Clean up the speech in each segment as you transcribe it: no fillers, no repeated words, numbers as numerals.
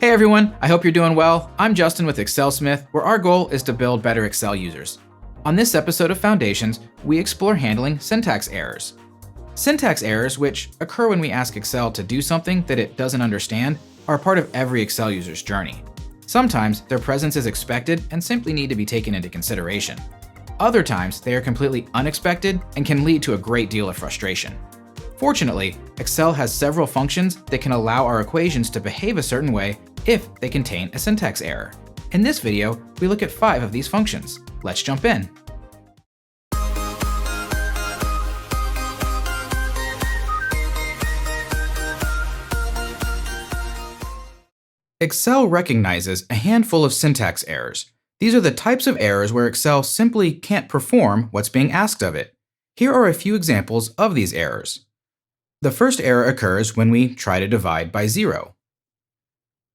Hey everyone, I hope you're doing well. I'm Justin with ExcelSmith, where our goal is to build better Excel users. On this episode of Foundations, we explore handling syntax errors. Syntax errors, which occur when we ask Excel to do something that it doesn't understand, are a part of every Excel user's journey. Sometimes their presence is expected and simply need to be taken into consideration. Other times, they are completely unexpected and can lead to a great deal of frustration. Fortunately, Excel has several functions that can allow our equations to behave a certain way if they contain a syntax error. In this video, we look at 5 of these functions. Let's jump in. Excel recognizes a handful of syntax errors. These are the types of errors where Excel simply can't perform what's being asked of it. Here are a few examples of these errors. The first error occurs when we try to divide by 0.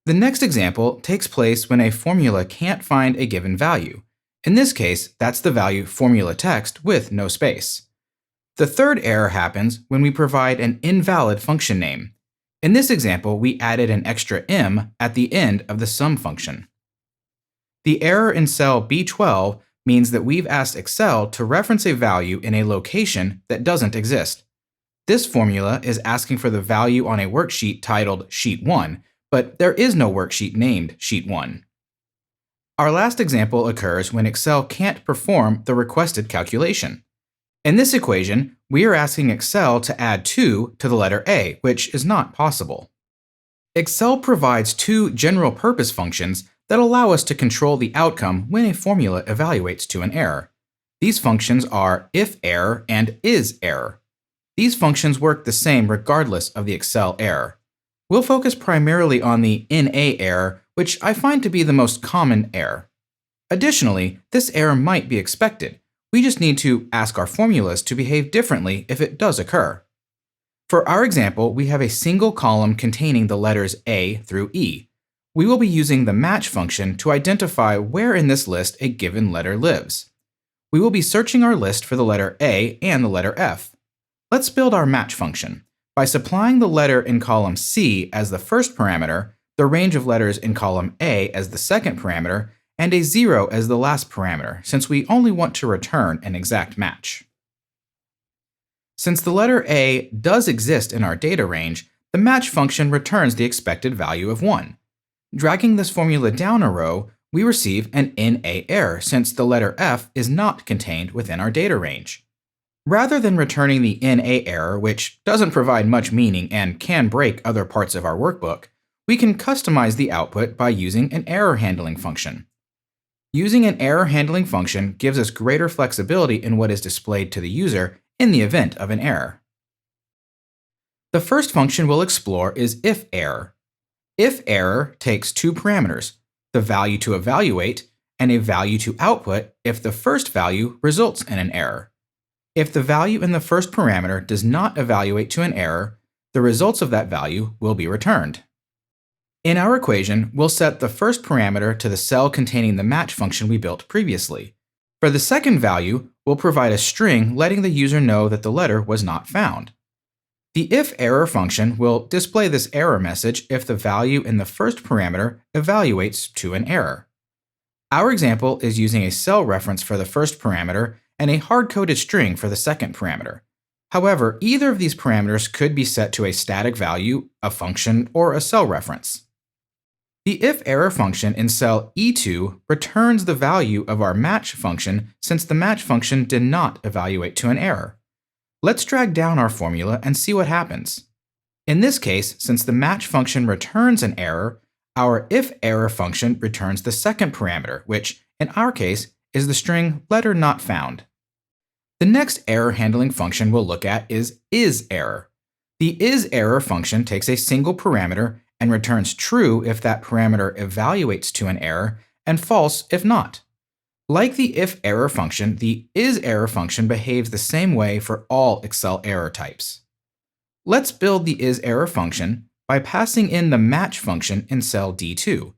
The next example takes place when a formula can't find a given value. In this case, that's the value formula text with no space. The third error happens when we provide an invalid function name. In this example, we added an extra m at the end of the sum function. The error in cell B12 means that we've asked Excel to reference a value in a location that doesn't exist. This formula is asking for the value on a worksheet titled Sheet 1, but there is no worksheet named Sheet 1. Our last example occurs when Excel can't perform the requested calculation. In this equation, we are asking Excel to add 2 to the letter A, which is not possible. Excel provides 2 general-purpose functions that allow us to control the outcome when a formula evaluates to an error. These functions are IFERROR and ISERROR. These functions work the same regardless of the Excel error. We'll focus primarily on the NA error, which I find to be the most common error. Additionally, this error might be expected. We just need to ask our formulas to behave differently if it does occur. For our example, we have a single column containing the letters A through E. We will be using the match function to identify where in this list a given letter lives. We will be searching our list for the letter A and the letter F. Let's build our match function. By supplying the letter in column C as the first parameter, the range of letters in column A as the second parameter, and a 0 as the last parameter, since we only want to return an exact match. Since the letter A does exist in our data range, the match function returns the expected value of 1. Dragging this formula down a row, we receive an NA error since the letter F is not contained within our data range. Rather than returning the NA error, which doesn't provide much meaning and can break other parts of our workbook, we can customize the output by using an error handling function. Using an error handling function gives us greater flexibility in what is displayed to the user in the event of an error. The first function we'll explore is IFERROR. IFERROR takes 2 parameters, the value to evaluate and a value to output if the first value results in an error. If the value in the first parameter does not evaluate to an error, the results of that value will be returned. In our equation, we'll set the first parameter to the cell containing the match function we built previously. For the second value, we'll provide a string letting the user know that the letter was not found. The IFERROR function will display this error message if the value in the first parameter evaluates to an error. Our example is using a cell reference for the first parameter and a hard-coded string for the second parameter. However, either of these parameters could be set to a static value, a function, or a cell reference. The IFERROR function in cell E2 returns the value of our match function since the match function did not evaluate to an error. Let's drag down our formula and see what happens. In this case, since the match function returns an error, our IFERROR function returns the second parameter, which, in our case, is the string letter not found. The next error handling function we'll look at is ISERROR. The ISERROR function takes a single parameter and returns true if that parameter evaluates to an error and false if not. Like the IFERROR function, the ISERROR function behaves the same way for all Excel error types. Let's build the ISERROR function by passing in the match function in cell D2.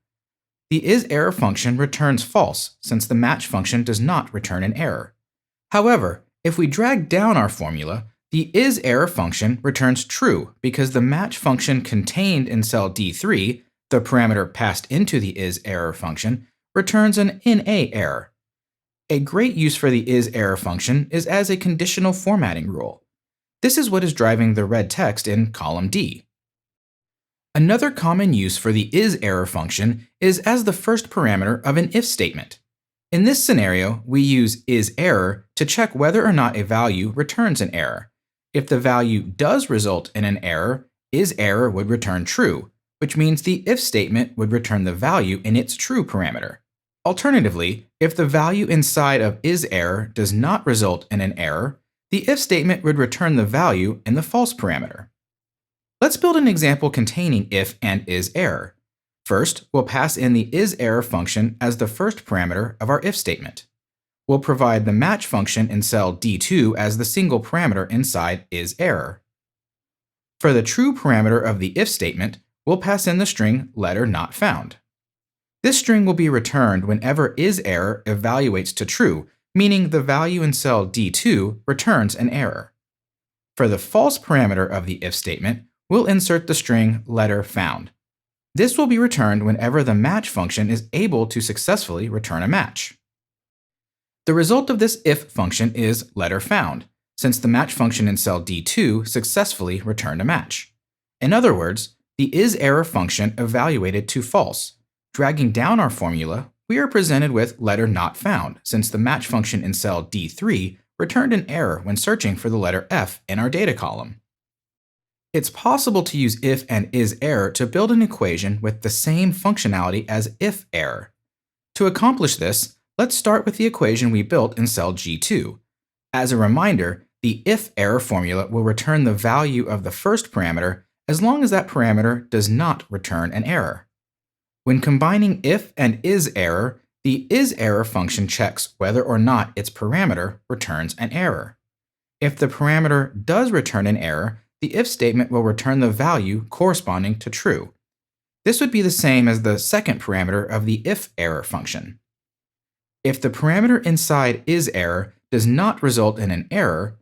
The ISERROR function returns false since the match function does not return an error. However, if we drag down our formula, the ISERROR function returns true because the match function contained in cell D3 The parameter passed into the ISERROR function returns an INA error. A great use for the ISERROR function is as a conditional formatting rule. This is what is driving the red text in column D. Another common use for the ISERROR function is as the first parameter of an if statement. In this scenario, we use ISERROR to check whether or not a value returns an error. If the value does result in an error, ISERROR would return true, which means the if statement would return the value in its true parameter. Alternatively, if the value inside of ISERROR does not result in an error, the if statement would return the value in the false parameter. Let's build an example containing if and ISERROR. First, we'll pass in the ISERROR function as the first parameter of our if statement. We'll provide the match function in cell D2 as the single parameter inside ISERROR. For the true parameter of the if statement, we'll pass in the string letter not found. This string will be returned whenever ISERROR evaluates to true, meaning the value in cell D2 returns an error. For the false parameter of the if statement, we'll insert the string letter found. This will be returned whenever the match function is able to successfully return a match. The result of this if function is letter found, since the match function in cell D2 successfully returned a match. In other words, the ISERROR function evaluated to false. Dragging down our formula, we are presented with letter not found, since the match function in cell D3 returned an error when searching for the letter F in our data column. It's possible to use if and ISERROR to build an equation with the same functionality as IFERROR. To accomplish this, let's start with the equation we built in cell G2. As a reminder, the IFERROR formula will return the value of the first parameter as long as that parameter does not return an error. When combining if and ISERROR, the ISERROR function checks whether or not its parameter returns an error. If the parameter does return an error, the if statement will return the value corresponding to true. This would be the same as the second parameter of the IFERROR function. If the parameter inside ISERROR does not result in an error,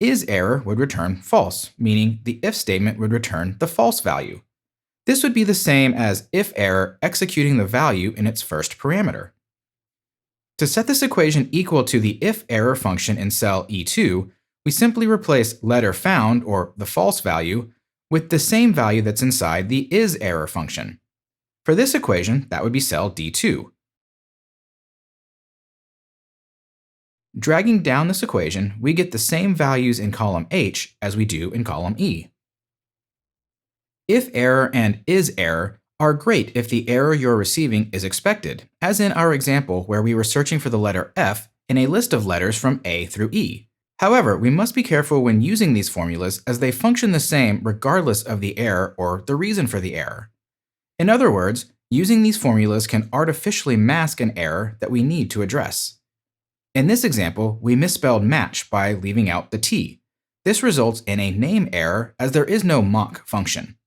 ISERROR would return false, meaning the if statement would return the false value. This would be the same as IFERROR executing the value in its first parameter. To set this equation equal to the IFERROR function in cell E2, we simply replace letter found, or the false value, with the same value that's inside the ISERROR function. For this equation, that would be cell D2. Dragging down this equation, we get the same values in column H as we do in column E. IFERROR and ISERROR are great if the error you're receiving is expected, as in our example where we were searching for the letter F in a list of letters from A through E. However, we must be careful when using these formulas as they function the same regardless of the error or the reason for the error. In other words, using these formulas can artificially mask an error that we need to address. In this example, we misspelled match by leaving out the T. This results in a name error as there is no mock function.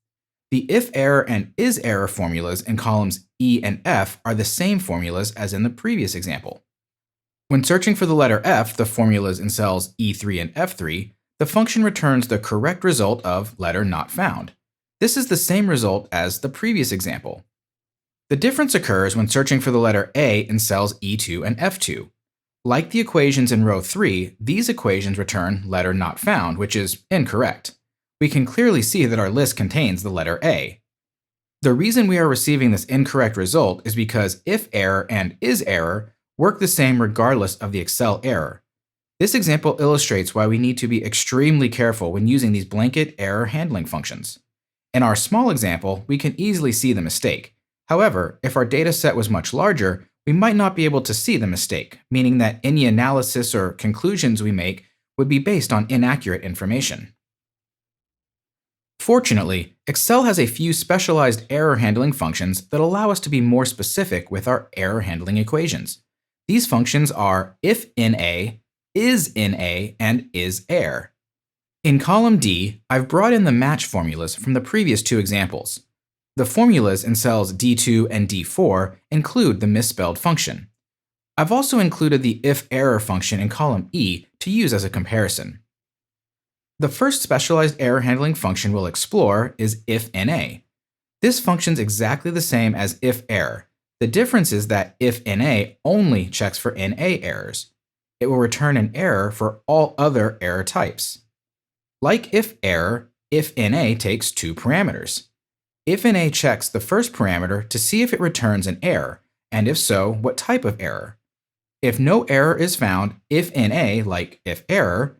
The IFERROR and ISERROR formulas in columns E and F are the same formulas as in the previous example. When searching for the letter F, the formulas in cells E3 and F3, the function returns the correct result of letter not found. This is the same result as the previous example. The difference occurs when searching for the letter A in cells E2 and F2. Like the equations in row 3, these equations return letter not found, which is incorrect. We can clearly see that our list contains the letter A. The reason we are receiving this incorrect result is because IFERROR and ISERROR work the same regardless of the Excel error. This example illustrates why we need to be extremely careful when using these blanket error handling functions. In our small example, we can easily see the mistake. However, if our data set was much larger, we might not be able to see the mistake, meaning that any analysis or conclusions we make would be based on inaccurate information. Fortunately, Excel has a few specialized error handling functions that allow us to be more specific with our error handling equations. These functions are IFNA, ISNA, and ISERR. In column D, I've brought in the match formulas from the previous two examples. The formulas in cells D2 and D4 include the misspelled function. I've also included the IFERROR function in column E to use as a comparison. The first specialized error handling function we'll explore is IFNA. This functions exactly the same as IFERROR. The difference is that IFNA only checks for NA errors. It will return an error for all other error types. Like IFERROR, IFNA takes two parameters. IFNA checks the first parameter to see if it returns an error, and if so, what type of error. If no error is found, IFNA, like IFERROR,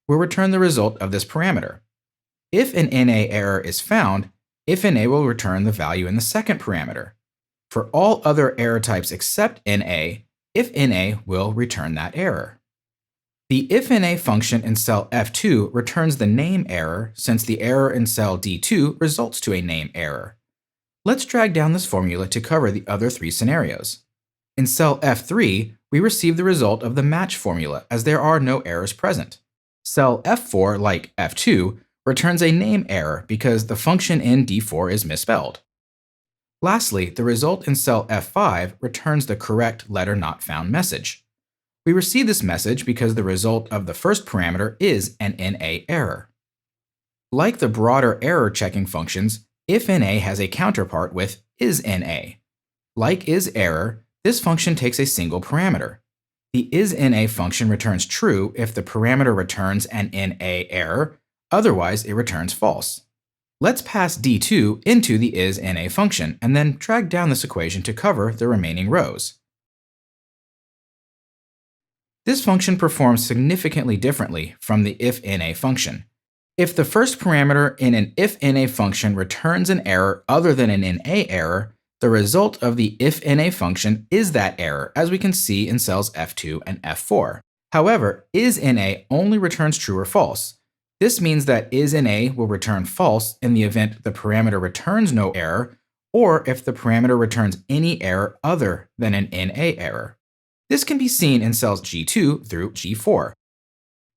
will return the result of this parameter. If an NA error is found, IFNA will return the value in the second parameter. For all other error types except NA, IFNA will return that error. The IFNA function in cell F2 returns the name error since the error in cell D2 results to a name error. Let's drag down this formula to cover the other three scenarios. In cell F3, we receive the result of the match formula as there are no errors present. Cell F4, like F2, returns a name error because the function in D4 is misspelled. Lastly, the result in cell F5 returns the correct letter not found message. We receive this message because the result of the first parameter is an NA error. Like the broader error checking functions, IFNA has a counterpart with ISNA. Like ISERROR, this function takes a single parameter. The ISNA function returns true if the parameter returns an NA error, otherwise it returns false. Let's pass D2 into the ISNA function and then drag down this equation to cover the remaining rows. This function performs significantly differently from the IFNA function. If the first parameter in an IFNA function returns an error other than an NA error, the result of the IFNA function is that error, as we can see in cells F2 and F4. However, ISNA only returns true or false. This means that ISNA will return false in the event the parameter returns no error, or if the parameter returns any error other than an NA error. This can be seen in cells G2 through G4.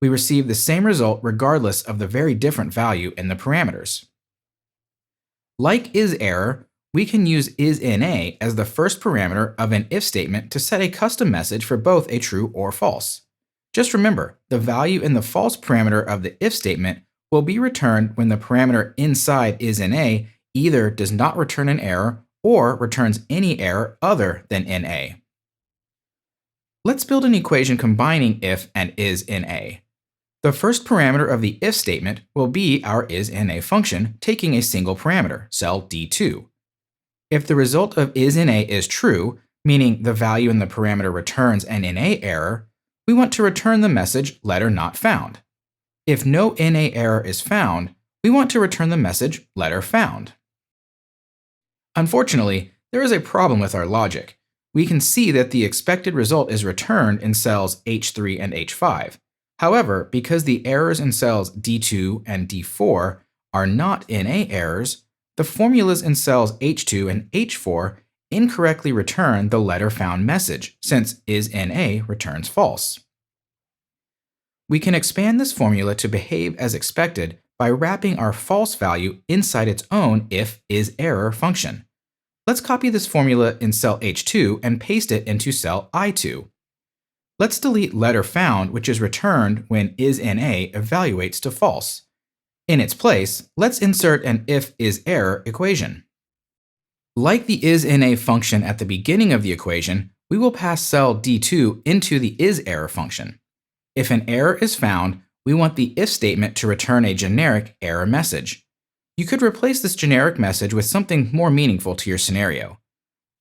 We receive the same result regardless of the very different value in the parameters. Like ISERROR, we can use ISNA as the first parameter of an if statement to set a custom message for both a true or false. Just remember, the value in the false parameter of the if statement will be returned when the parameter inside ISNA either does not return an error or returns any error other than NA. Let's build an equation combining if and ISNA. The first parameter of the if statement will be our ISNA function taking a single parameter, cell D2. If the result of ISNA is true, meaning the value in the parameter returns an NA error, we want to return the message letter not found. If no NA error is found, we want to return the message letter found. Unfortunately, there is a problem with our logic. We can see that the expected result is returned in cells H3 and H5. However, because the errors in cells D2 and D4 are not NA errors, the formulas in cells H2 and H4 incorrectly return the letter found message, since ISNA returns false. We can expand this formula to behave as expected by wrapping our false value inside its own if ISERROR function. Let's copy this formula in cell H2 and paste it into cell I2. Let's delete letter found, which is returned when ISNA evaluates to false. In its place, let's insert an if-ISERROR equation. Like the ISNA function at the beginning of the equation, we will pass cell D2 into the ISERROR function. If an error is found, we want the if statement to return a generic error message. You could replace this generic message with something more meaningful to your scenario.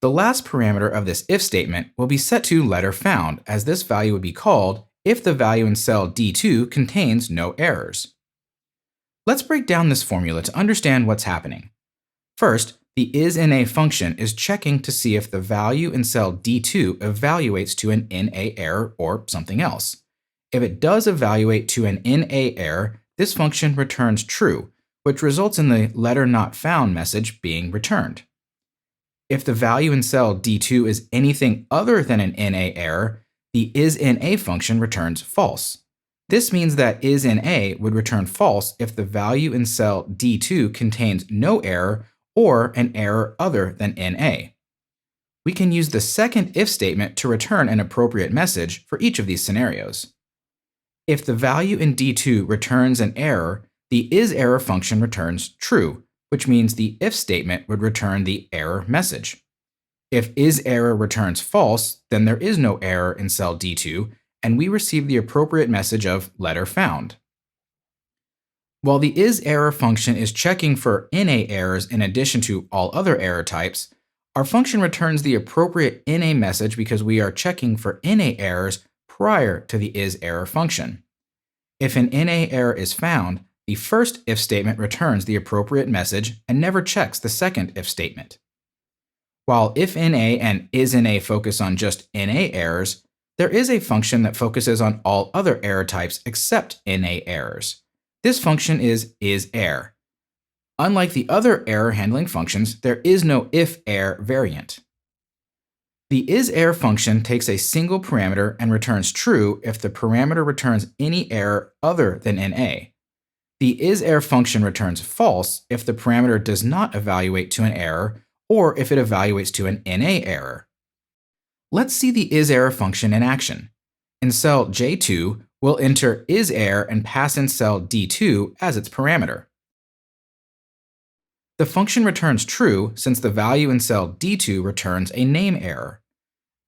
The last parameter of this if statement will be set to letter found, as this value would be called if the value in cell D2 contains no errors. Let's break down this formula to understand what's happening. First, the ISNA function is checking to see if the value in cell D2 evaluates to an NA error or something else. If it does evaluate to an NA error, this function returns true, which results in the letter not found message being returned. If the value in cell D2 is anything other than an NA error, the ISNA function returns false. This means that ISNA would return false if the value in cell D2 contains no error or an error other than NA. We can use the second if statement to return an appropriate message for each of these scenarios. If the value in D2 returns an error, the ISERROR function returns true, which means the if statement would return the error message. If ISERROR returns false, then there is no error in cell D2, and we receive the appropriate message of letter found. While the ISERROR function is checking for NA errors in addition to all other error types, our function returns the appropriate NA message because we are checking for NA errors prior to the ISERROR function. If an NA error is found, the first if statement returns the appropriate message and never checks the second if statement. While IFNA and ISNA focus on just NA errors, there is a function that focuses on all other error types except NA errors. This function is ISERR. Unlike the other error handling functions, there is no IFERR variant. The ISERR function takes a single parameter and returns true if the parameter returns any error other than NA. The ISERR function returns false if the parameter does not evaluate to an error or if it evaluates to an NA error. Let's see the ISERROR function in action. In cell J2, we'll enter ISERR and pass in cell D2 as its parameter. The function returns true since the value in cell D2 returns a name error.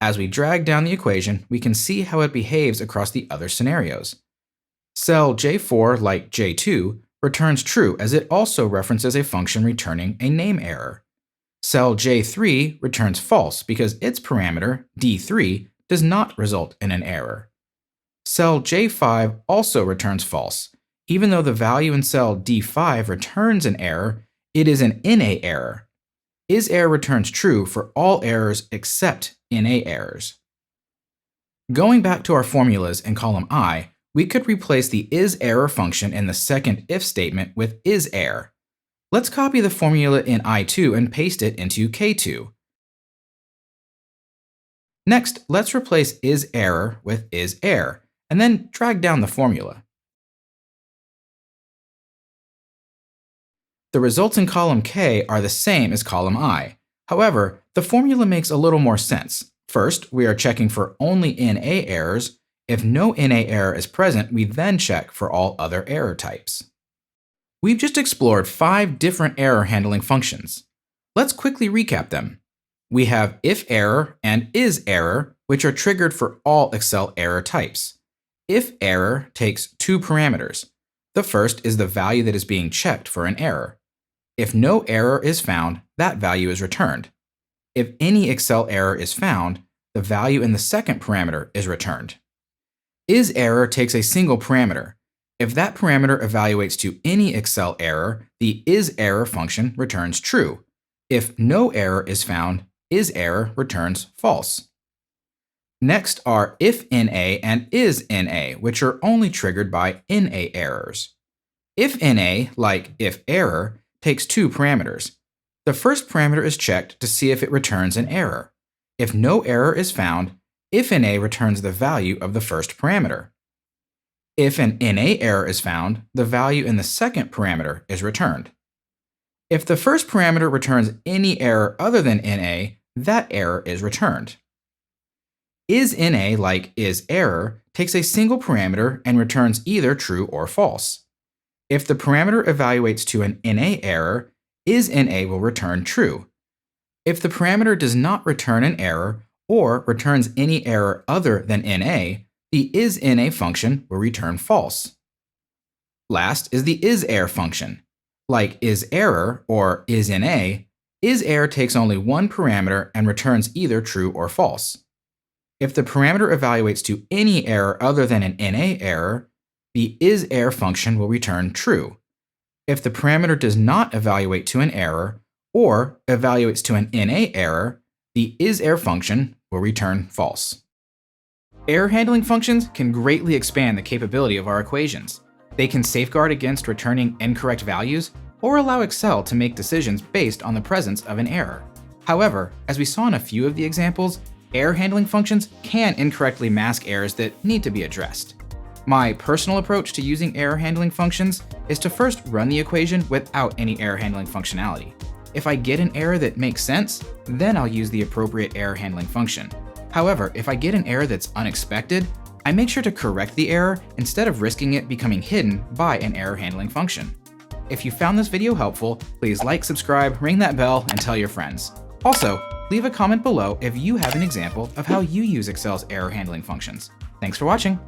As we drag down the equation, we can see how it behaves across the other scenarios. Cell J4, like J2, returns true as it also references a function returning a name error. Cell J3 returns false because its parameter, D3, does not result in an error. Cell J5 also returns false. Even though the value in cell D5 returns an error, it is an NA error. ISERROR returns true for all errors except NA errors. Going back to our formulas in column I, we could replace the ISERROR function in the second if statement with ISERR. Let's copy the formula in I2 and paste it into K2. Next, let's replace ISERROR with ISERR, and then drag down the formula. The results in column K are the same as column I. However, the formula makes a little more sense. First, we are checking for only NA errors. If no NA error is present, we then check for all other error types. We've just explored 5 different error handling functions. Let's quickly recap them. We have IFERROR and ISERROR, which are triggered for all Excel error types. IFERROR takes 2 parameters. The first is the value that is being checked for an error. If no error is found, that value is returned. If any Excel error is found, the value in the second parameter is returned. ISERROR takes a single parameter. If that parameter evaluates to any Excel error, the ISERROR function returns true. If no error is found, ISERROR returns false. Next are IFNA and ISNA, which are only triggered by NA errors. IFNA, like IFERROR, takes 2 parameters. The first parameter is checked to see if it returns an error. If no error is found, IFNA returns the value of the first parameter. If an NA error is found, the value in the second parameter is returned. If the first parameter returns any error other than NA, that error is returned. ISNA, like ISERROR, takes a single parameter and returns either true or false. If the parameter evaluates to an NA error, ISNA will return true. If the parameter does not return an error or returns any error other than NA, the ISNA function will return false. Last is the ISERR function. Like ISERROR or ISNA, ISERR takes only one parameter and returns either true or false. If the parameter evaluates to any error other than an NA error, the ISERR function will return true. If the parameter does not evaluate to an error or evaluates to an NA error, the ISERR function will return false. Error handling functions can greatly expand the capability of our equations. They can safeguard against returning incorrect values or allow Excel to make decisions based on the presence of an error. However, as we saw in a few of the examples, error handling functions can incorrectly mask errors that need to be addressed. My personal approach to using error handling functions is to first run the equation without any error handling functionality. If I get an error that makes sense, then I'll use the appropriate error handling function. However, if I get an error that's unexpected, I make sure to correct the error instead of risking it becoming hidden by an error handling function. If you found this video helpful, please like, subscribe, ring that bell, and tell your friends. Also, leave a comment below if you have an example of how you use Excel's error handling functions. Thanks for watching.